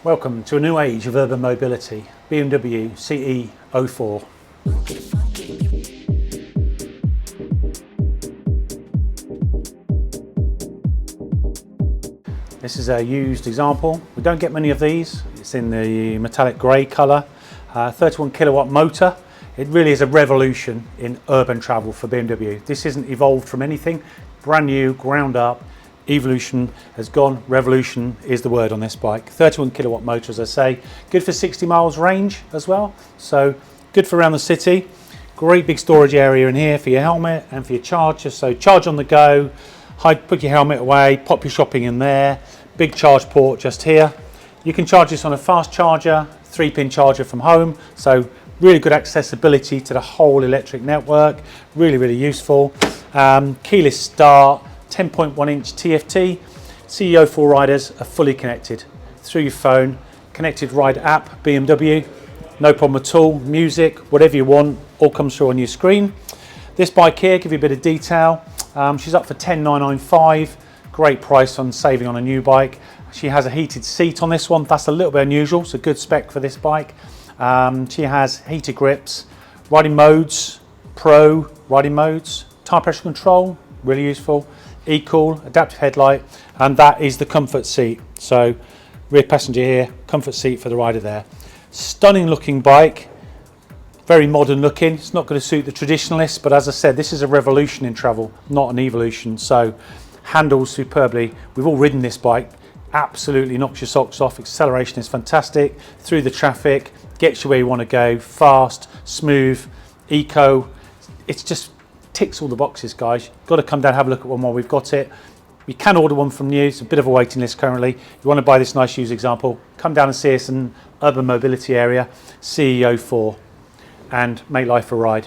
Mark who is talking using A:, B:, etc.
A: Welcome to a new age of urban mobility, BMW CE-04. This is a used example. We don't get many of these. It's in the metallic grey colour. 31 kilowatt motor. It really is a revolution in urban travel for BMW. This isn't evolved from anything. Brand new, ground up. Evolution has gone. Revolution is the word on this bike. 31 kilowatt motor, as I say. Good for 60 miles range as well. So good for around the city. Great big storage area in here for your helmet and for your charger. So charge on the go. Put your helmet away, pop your shopping in there. Big charge port just here. You can charge this on a fast charger, 3-pin charger from home. So really good accessibility to the whole electric network. Really useful. Keyless start, 10.1 inch TFT. CE-04 riders are fully connected through your phone. Connected ride app, BMW. No problem at all. Music, whatever you want, all comes through on your screen. This bike here, give you a bit of detail. She's up for $10,995. Great price on saving on a new bike. She has a heated seat on this one. That's a little bit unusual. It's a good spec for this bike. She has heated grips, riding modes, pro riding modes, tire pressure control, really useful, e-cool, adaptive headlight, and that is the comfort seat. So rear passenger here, comfort seat for the rider there. Stunning looking bike. Very modern looking. It's not going to suit the traditionalists, but as I said, this is a revolution in travel, not an evolution. So handles superbly. We've all ridden this bike. Absolutely knocks your socks off. Acceleration is fantastic. Through the traffic, gets you where you want to go. Fast, smooth, eco. It's just ticks all the boxes, guys. You've got to come down and have a look at one while we've got it. We can order one from you. It's a bit of a waiting list currently. If you want to buy this nice used example, come down and see us in urban mobility area, CE-04, and make life a ride.